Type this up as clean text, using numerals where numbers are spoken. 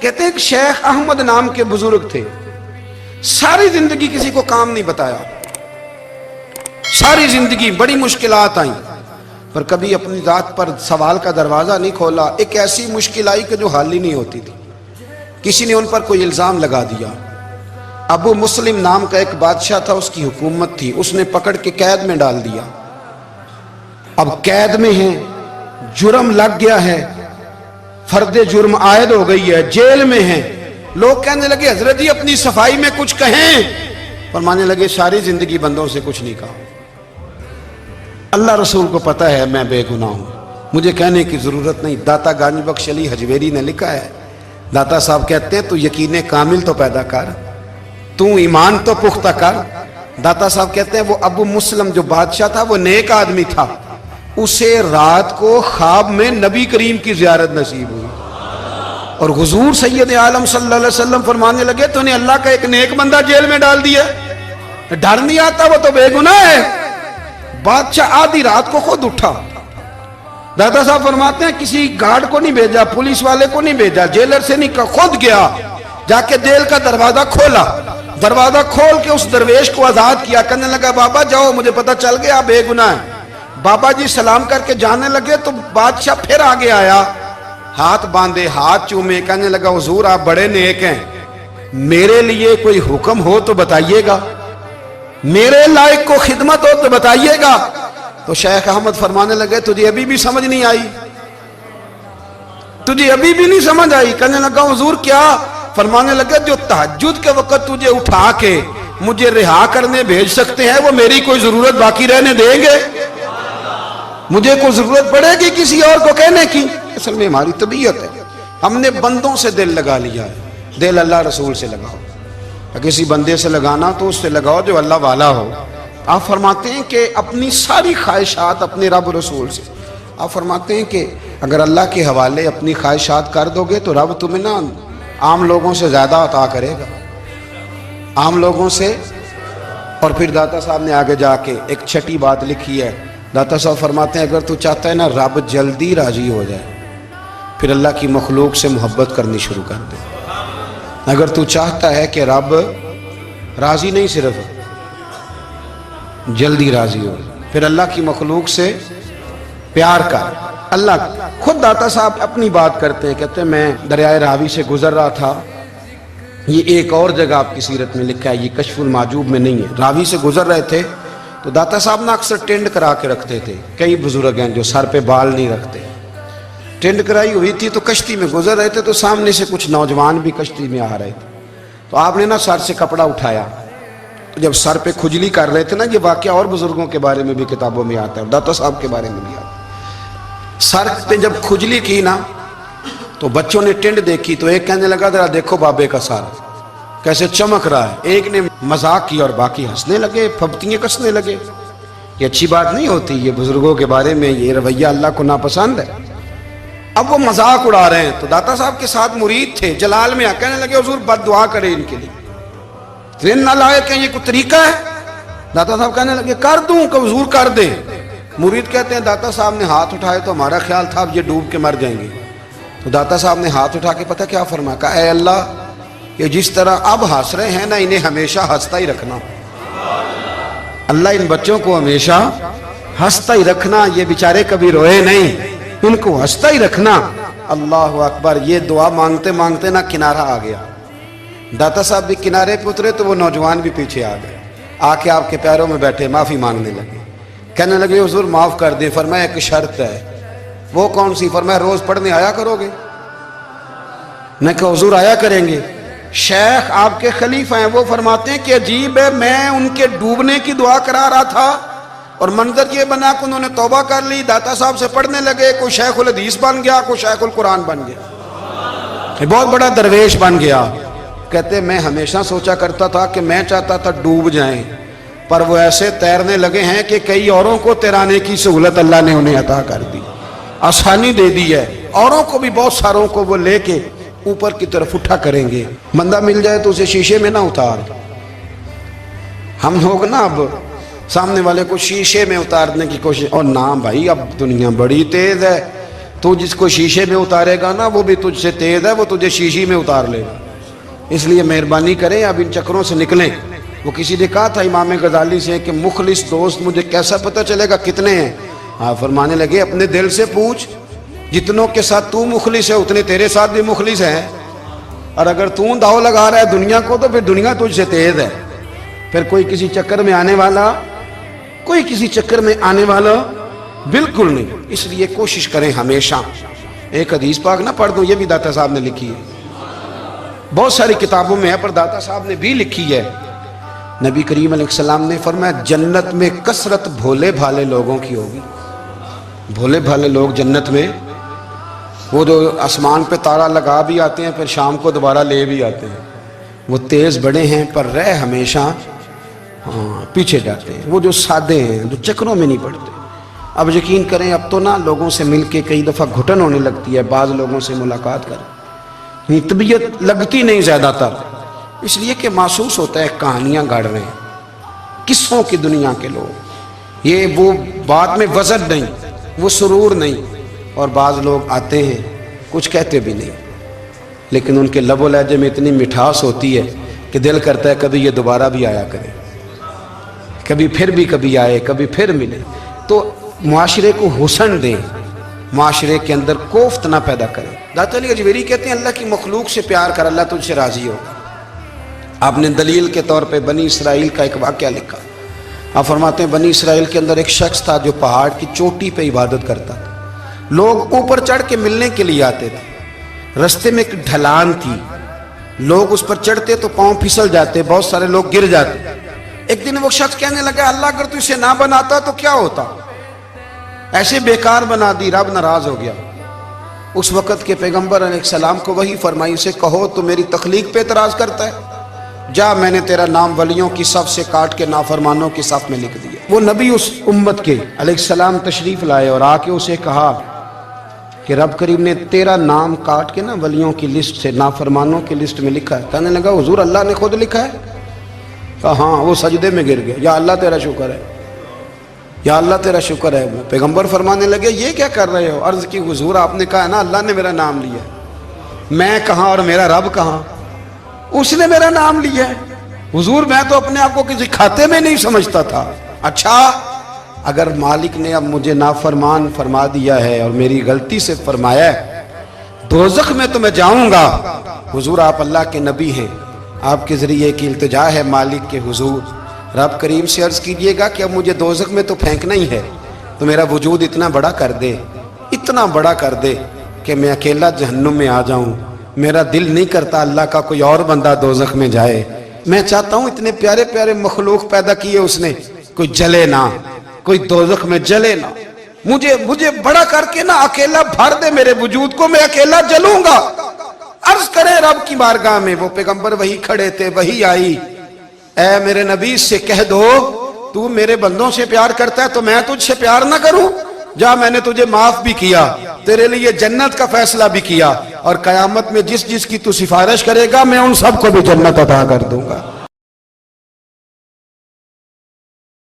کہتے ہیں کہ شیخ احمد نام کے بزرگ تھے، ساری زندگی کسی کو کام نہیں بتایا، ساری زندگی بڑی مشکلات آئیں، پر کبھی اپنی ذات پر سوال کا دروازہ نہیں کھولا۔ ایک ایسی مشکل آئی کہ جو حل ہی نہیں ہوتی تھی، کسی نے ان پر کوئی الزام لگا دیا۔ ابو مسلم نام کا ایک بادشاہ تھا، اس کی حکومت تھی، اس نے پکڑ کے قید میں ڈال دیا۔ اب قید میں ہیں، جرم لگ گیا ہے، فرد جرم عائد ہو گئی ہے، جیل میں ہیں۔ لوگ کہنے لگے حضرت جی اپنی صفائی میں کچھ کہیں، فرمانے لگے ساری زندگی بندوں سے کچھ نہیں کہا، اللہ رسول کو پتہ ہے میں بے گناہ ہوں، مجھے کہنے کی ضرورت نہیں۔ داتا گانی بخش علی حجویری نے لکھا ہے، داتا صاحب کہتے ہیں تو یقین کامل تو پیدا کر، تو ایمان تو پختہ کر۔ داتا صاحب کہتے ہیں وہ ابو مسلم جو بادشاہ تھا وہ نیک آدمی تھا، اسے رات کو خواب میں نبی کریم کی زیارت نصیب ہوئی، اور حضور سید عالم صلی اللہ علیہ وسلم فرمانے لگے تو نے اللہ کا ایک نیک بندہ جیل میں ڈال دیا، ڈر نہیں آتا، وہ تو بے گناہ ہے۔ بادشاہ آدھی رات کو خود اٹھا، دادا صاحب فرماتے ہیں کسی گارڈ کو نہیں بھیجا، پولیس والے کو نہیں بھیجا، جیلر سے نہیں کہا، خود گیا، جا کے جیل کا دروازہ کھولا، دروازہ کھول کے اس درویش کو آزاد کیا، کہنے لگا بابا جاؤ مجھے پتہ چل گیا بے گناہ ہے۔ بابا جی سلام کر کے جانے لگے تو بادشاہ پھر آگے آیا، ہاتھ باندھے، ہاتھ چومے، کہنے لگا حضور آپ بڑے نیک ہیں، میرے لیے کوئی حکم ہو تو بتائیے گا، میرے لائق کو خدمت ہو تو بتائیے گا۔ تو شیخ احمد فرمانے لگے تجھے ابھی بھی سمجھ نہیں آئی، تجھے ابھی بھی نہیں سمجھ آئی؟ کہنے لگا حضور کیا؟ فرمانے لگے جو تہجد کے وقت تجھے اٹھا کے مجھے رہا کرنے بھیج سکتے ہیں وہ میری کوئی ضرورت باقی رہنے دیں گے؟ مجھے کوئی ضرورت پڑے گی کسی اور کو کہنے کی؟ اصل میں ہماری طبیعت ہے، ہم نے بندوں سے دل لگا لیا ہے، دل اللہ رسول سے لگاؤ، کسی بندے سے لگانا تو اس سے لگاؤ جو اللہ والا ہو۔ آپ فرماتے ہیں کہ اپنی ساری خواہشات اپنے رب رسول سے، آپ فرماتے ہیں کہ اگر اللہ کے حوالے اپنی خواہشات کر دو گے تو رب تمہیں نہ عام لوگوں سے زیادہ عطا کرے گا، عام لوگوں سے۔ اور پھر داتا صاحب نے آگے جا کے ایک چھٹی بات لکھی ہے، داتا صاحب فرماتے ہیں اگر تو چاہتا ہے نا رب جلدی راضی ہو جائے پھر اللہ کی مخلوق سے محبت کرنی شروع کر دے۔ اگر تو چاہتا ہے کہ رب راضی نہیں صرف جلدی راضی ہو پھر اللہ کی مخلوق سے پیار کر۔ اللہ خود داتا صاحب اپنی بات کرتے ہیں، کہتے ہیں میں دریائے راوی سے گزر رہا تھا، یہ ایک اور جگہ آپ کی سیرت میں لکھا ہے، یہ کشف المعجوب میں نہیں ہے، راوی سے گزر رہے تھے تو داتا صاحب نے اکثر ٹینڈ کرا کے رکھتے تھے، کئی بزرگ ہیں جو سر پہ بال نہیں رکھتے، ٹینڈ کرائی ہوئی تھی تو کشتی میں گزر رہے تھے تو سامنے سے کچھ نوجوان بھی کشتی میں آ رہے تھے، تو آپ نے نا سر سے کپڑا اٹھایا، تو جب سر پہ کھجلی کر رہے تھے نا، یہ واقعہ اور بزرگوں کے بارے میں بھی کتابوں میں آتا ہے اور داتا صاحب کے بارے میں بھی آتا ہے، سر پہ جب کھجلی کی نا تو بچوں نے ٹینڈ دیکھی تو ایک کہنے لگا ذرا دیکھو بابے کا سر کیسے چمک رہا ہے، ایک نے مذاق کی اور باقی ہنسنے لگے، پھپتیاں کسنے لگے۔ یہ اچھی بات نہیں ہوتی، یہ بزرگوں کے بارے میں یہ رویہ اللہ کو ناپسند ہے۔ اب وہ مذاق اڑا رہے ہیں تو داتا صاحب کے ساتھ مرید تھے، جلال میں کہنے لگے حضور بد دعا کرے ان کے لیے، ذہن نہ لائے کہ یہ کوئی طریقہ ہے؟ داتا صاحب کہنے لگے کر دوں کہ حضور کر دیں۔ مرید کہتے ہیں داتا صاحب نے ہاتھ اٹھائے تو ہمارا خیال تھا اب یہ ڈوب کے مر جائیں گے، تو داتا صاحب نے ہاتھ اٹھا کے پتہ کیا فرمایا، کہا اے اللہ یہ جس طرح اب ہنس رہے ہیں نا انہیں ہمیشہ ہنستا ہی رکھنا، اللہ ان بچوں کو ہمیشہ ہنستا ہی رکھنا، یہ بیچارے کبھی روئے نہیں، ان کو ہنستا ہی رکھنا۔ اللہ اکبر، یہ دعا مانگتے مانگتے نا کنارہ آ گیا، داتا صاحب بھی کنارے پہ اترے تو وہ نوجوان بھی پیچھے آ گئے، آ کے آپ کے پیروں میں بیٹھے معافی مانگنے لگے، کہنے لگے حضور معاف کر دیں۔ فرمایا ایک شرط ہے، وہ کون سی؟ فرمایا روز پڑھنے آیا کرو گے؟ میں کہا حضور آیا کریں گے۔ شیخ آپ کے خلیفہ ہیں، وہ فرماتے ہیں کہ عجیب ہے میں ان کے ڈوبنے کی دعا کرا رہا تھا اور منظر یہ بنا کہ انہوں نے توبہ کر لی، داتا صاحب سے پڑھنے لگے، کوئی شیخ الحدیث بن گیا، کوئی شیخ القرآن بن گیا، بہت بڑا درویش بن گیا۔ کہتے میں ہمیشہ سوچا کرتا تھا کہ میں چاہتا تھا ڈوب جائیں، پر وہ ایسے تیرنے لگے ہیں کہ کئی اوروں کو تیرانے کی سہولت اللہ نے انہیں عطا کر دی، آسانی دے دی ہے، اوروں کو بھی بہت ساروں کو وہ لے کے اوپر کی طرف اٹھا کریں گے۔ بندہ مل جائے تو اسے شیشے میں نہ اتار، ہم لوگ نا اب سامنے والے کو شیشے میں اتارنے کی کوشش، اور نہ بھائی اب دنیا بڑی تیز ہے، تو جس کو شیشے میں اتارے گا نا وہ بھی تجھ سے تیز ہے، وہ تجھے شیشی میں اتار لے گا۔ اس لیے مہربانی کریں اب ان چکروں سے نکلیں۔ وہ کسی نے کہا تھا امام غزالی سے کہ مخلص دوست مجھے کیسا پتہ چلے گا کتنے ہیں؟ فرمانے لگے اپنے دل سے پوچھ، جتنوں کے ساتھ تو مخلص ہے اتنے تیرے ساتھ بھی مخلص ہیں، اور اگر تو داؤ لگا رہا ہے دنیا کو تو پھر دنیا تجھ سے تیز ہے۔ پھر کوئی کسی چکر میں آنے والا بالکل نہیں۔ اس لیے کوشش کریں ہمیشہ۔ ایک حدیث پاک نہ پڑھ دوں، یہ بھی داتا صاحب نے لکھی ہے، بہت ساری کتابوں میں ہے پر داتا صاحب نے بھی لکھی ہے۔ نبی کریم علیہ السلام نے فرمایا جنت میں کثرت بھولے بھالے لوگوں کی ہوگی۔ بھولے بھالے لوگ جنت میں، وہ جو آسمان پہ تارا لگا بھی آتے ہیں پھر شام کو دوبارہ لے بھی آتے ہیں، وہ تیز بڑے ہیں پر رہ ہمیشہ پیچھے جاتے ہیں۔ وہ جو سادے ہیں، جو چکروں میں نہیں پڑتے۔ اب یقین کریں اب تو نا لوگوں سے مل کے کئی دفعہ گھٹن ہونے لگتی ہے، بعض لوگوں سے ملاقات کریں طبیعت لگتی نہیں زیادہ تر، اس لیے کہ محسوس ہوتا ہے کہانیاں گاڑ رہے ہیں، قصوں کی دنیا کے لوگ، یہ وہ بات میں وزن نہیں، وہ سرور نہیں۔ اور بعض لوگ آتے ہیں کچھ کہتے بھی نہیں، لیکن ان کے لب و لہجے میں اتنی مٹھاس ہوتی ہے کہ دل کرتا ہے کبھی یہ دوبارہ بھی آیا کرے، کبھی آئے، کبھی پھر ملے۔ تو معاشرے کو حسن دیں، معاشرے کے اندر کوفت نہ پیدا کریں۔ داتا علی اجمیری کہتے ہیں اللہ کی مخلوق سے پیار کر، اللہ تجھ سے راضی ہوگا۔ آپ نے دلیل کے طور پہ بنی اسرائیل کا ایک واقعہ لکھا۔ آپ فرماتے ہیں بنی اسرائیل کے اندر ایک شخص تھا جو پہاڑ کی چوٹی پہ عبادت کرتا تھا، لوگ اوپر چڑھ کے ملنے کے لیے آتے تھے، رستے میں ایک ڈھلان تھی، لوگ اس پر چڑھتے تو پاؤں پھسل جاتے، بہت سارے لوگ گر جاتے۔ ایک دن وہ شخص کہنے لگا اللہ اگر تو اسے نہ بناتا تو کیا ہوتا، ایسے بیکار بنا دی، رب ناراض ہو گیا۔ اس وقت کے پیغمبر علیہ السلام کو وحی فرمائی اسے کہو تو میری تخلیق پہ اعتراض کرتا ہے، جا میں نے تیرا نام ولیوں کی صف سے کاٹ کے نافرمانوں کی صف میں لکھ دیا۔ وہ نبی اس امت کے علیہ السلام تشریف لائے اور آ کے اسے کہا کہ رب کریم نے تیرا نام کاٹ کے نا ولیوں کی لسٹ سے نافرمانوں کی لسٹ میں لکھا ہے۔ کہنے لگا حضور اللہ نے خود لکھا ہے؟ کہا ہاں۔ وہ سجدے میں گر گیا، یا اللہ تیرا شکر ہے، یا اللہ تیرا شکر ہے۔ وہ پیغمبر فرمانے لگے یہ کیا کر رہے ہو؟ عرض کی حضور آپ نے کہا ہے نا اللہ نے میرا نام لیا ہے، میں کہاں اور میرا رب کہاں؟ اس نے میرا نام لیا ہے حضور، میں تو اپنے آپ کو کسی کھاتے میں نہیں سمجھتا تھا۔ اچھا اگر مالک نے اب مجھے نافرمان فرما دیا ہے اور میری غلطی سے فرمایا ہے دوزخ میں تو میں جاؤں گا۔ حضور آپ اللہ کے نبی ہیں، آپ کے ذریعے کی التجا ہے مالک کے حضور، رب کریم سے عرض کیجئے گا کہ اب مجھے دوزخ میں تو پھینکنا ہی ہے، تو میرا وجود اتنا بڑا کر دے، اتنا بڑا کر دے کہ میں اکیلا جہنم میں آ جاؤں۔ میرا دل نہیں کرتا اللہ کا کوئی اور بندہ دوزخ میں جائے، میں چاہتا ہوں اتنے پیارے پیارے مخلوق پیدا کیے اس نے، کوئی جلے نہ، کوئی دوزخ میں جلے نہ، مجھے بڑا کر کے نہ اکیلا بھر دے میرے وجود کو، میں اکیلا جلوں گا۔ عرض کرے رب کی بارگاہ میں، وہ پیغمبر وہی کھڑے تھے، وہی آئی، اے میرے نبی سے کہہ دو تو میرے بندوں سے پیار کرتا ہے تو میں تجھ سے پیار نہ کروں؟ جا میں نے تجھے معاف بھی کیا، تیرے لیے جنت کا فیصلہ بھی کیا، اور قیامت میں جس جس کی تو سفارش کرے گا میں ان سب کو بھی جنت عطا کر دوں گا۔